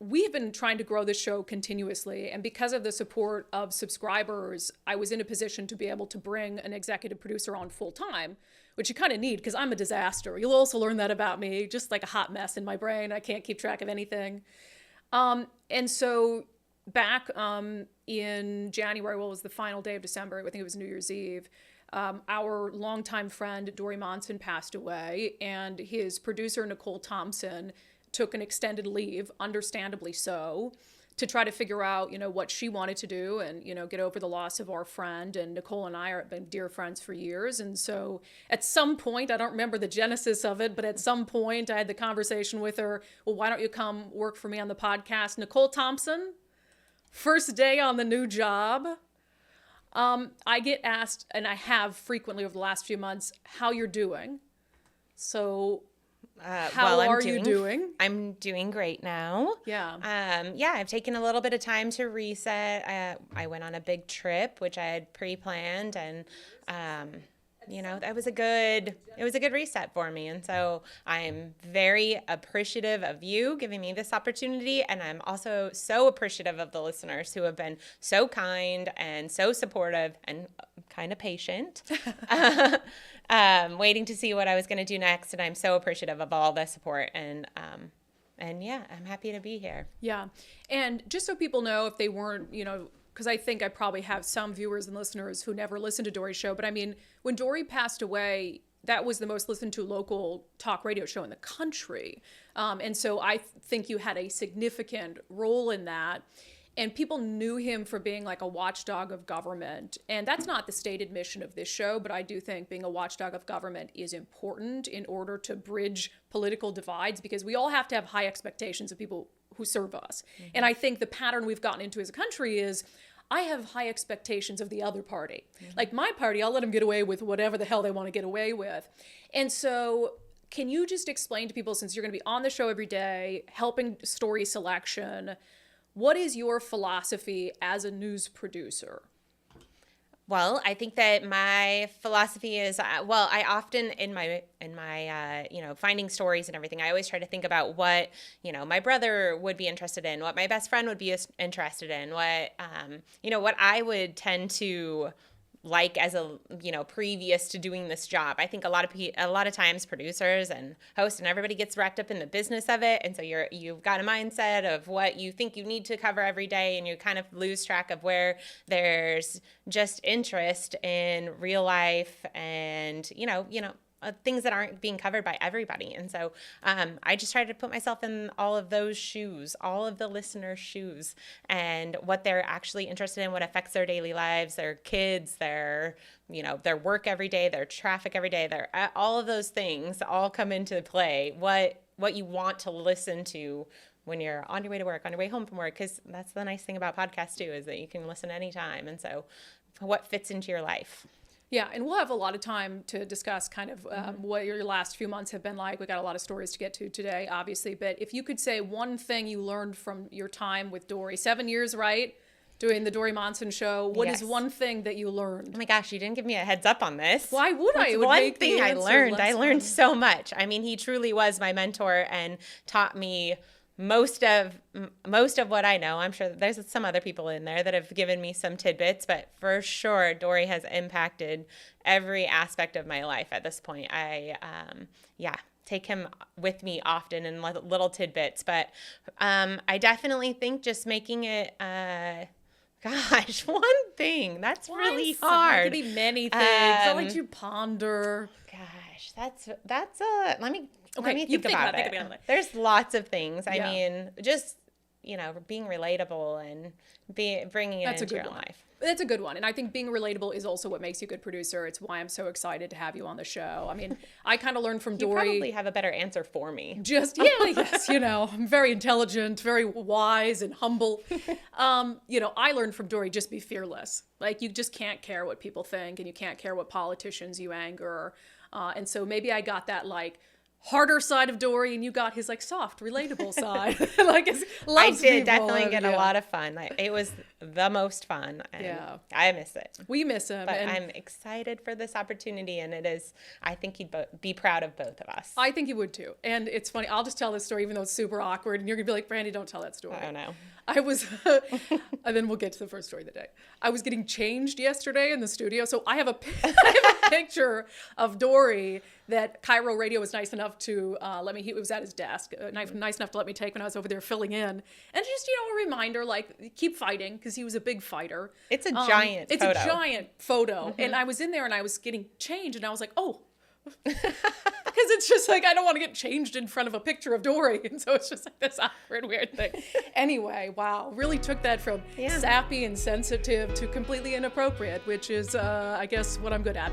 we've been trying to grow the show continuously. And because of the support of subscribers, I was in a position to be able to bring an executive producer on full time, which you kind of need because I'm a disaster. You'll also learn that about me, just like a hot mess in my brain. I can't keep track of anything. And so back in January, well, it was the final day of December. I think it was New Year's Eve. Our longtime friend, Dori Monson, passed away, and his producer, Nicole Thompson, took an extended leave, understandably so, to try to figure out, what she wanted to do and, get over the loss of our friend. And Nicole and I have been dear friends for years. And so at some point, I don't remember the genesis of it, but at some point I had the conversation with her, well, why don't you come work for me on the podcast? Nicole Thompson, first day on the new job. I get asked, and I have frequently over the last few months, how you're doing. So how are you doing? I'm doing great now. Yeah. I've taken a little bit of time to reset. I went on a big trip, which I had pre-planned, and it was a good reset for me. And so I'm very appreciative of you giving me this opportunity. And I'm also so appreciative of the listeners who have been so kind and so supportive and kind of patient, waiting to see what I was going to do next. And I'm so appreciative of all the support. And I'm happy to be here. Yeah. And just so people know, if they weren't, because I think I probably have some viewers and listeners who never listened to Dori's show. But I mean, when Dori passed away, that was the most listened to local talk radio show in the country. And so I think you had a significant role in that. And people knew him for being like a watchdog of government. And that's not the stated mission of this show, but I do think being a watchdog of government is important in order to bridge political divides, because we all have to have high expectations of people who serve us. Mm-hmm. And I think the pattern we've gotten into as a country is I have high expectations of the other party. Mm-hmm. Like my party, I'll let them get away with whatever the hell they want to get away with. And so can you just explain to people, since you're going to be on the show every day, helping story selection, what is your philosophy as a news producer? Well, I think that my philosophy is, I often in my finding stories and everything, I always try to think about what, my brother would be interested in, what my best friend would be interested in, what I would tend to like as previous to doing this job. I think a lot of times producers and hosts and everybody gets wrapped up in the business of it. And so you've got a mindset of what you think you need to cover every day, and you kind of lose track of where there's just interest in real life and, things that aren't being covered by everybody. And so I just try to put myself in all of those shoes, all of the listeners' shoes, and what they're actually interested in, what affects their daily lives, their kids, their work every day, their traffic every day, all of those things all come into play. What you want to listen to when you're on your way to work, on your way home from work, because that's the nice thing about podcasts too, is that you can listen anytime. And so what fits into your life. Yeah, and we'll have a lot of time to discuss kind of what your last few months have been like. We got a lot of stories to get to today, obviously. But if you could say one thing you learned from your time with Dori, 7 years, right? Doing the Dori Monson Show. What is one thing that you learned? Oh my gosh, you didn't give me a heds up on this. Why would I? It would one make thing I learned. I learned so much. I mean, he truly was my mentor and taught me most of what I know. I'm sure there's some other people in there that have given me some tidbits, but for sure, Dori has impacted every aspect of my life at this point. I take him with me often in little tidbits, but I definitely think just making it, one thing, that's really hard. It could be many things. I'll let you ponder. Gosh, let me think about it. There's lots of things. I mean, just, being relatable and bringing it into your life. That's a good one. And I think being relatable is also what makes you a good producer. It's why I'm so excited to have you on the show. I mean, I kind of learned from Dori. You probably have a better answer for me. Yes, I'm very intelligent, very wise and humble. I learned from Dori, just be fearless. Like, you just can't care what people think, and you can't care what politicians you anger. And so maybe I got that, harder side of Dori, and you got his soft, relatable side. I did definitely get a lot of fun. It was the most fun. And Yeah. I miss it. We miss him. But and I'm excited for this opportunity, and I think he'd be proud of both of us. I think he would too. And it's funny. I'll just tell this story, even though it's super awkward. And you're going to be like, Brandi, don't tell that story. I don't know. I was, and then we'll get to the first story of the day. I was getting changed yesterday in the studio. So I have a picture of Dori that Cairo Radio was nice enough to let me, it was at his desk, nice enough to let me take when I was over there filling in. And just, a reminder, like, keep fighting, because he was a big fighter. It's a giant photo. It's a giant photo. Mm-hmm. And I was in there and I was getting changed and I was like, oh. Because it's just like, I don't want to get changed in front of a picture of Dori. And so it's just like this awkward, weird thing. Anyway, wow. Really took that from sappy and sensitive to completely inappropriate, which is, I guess, what I'm good at.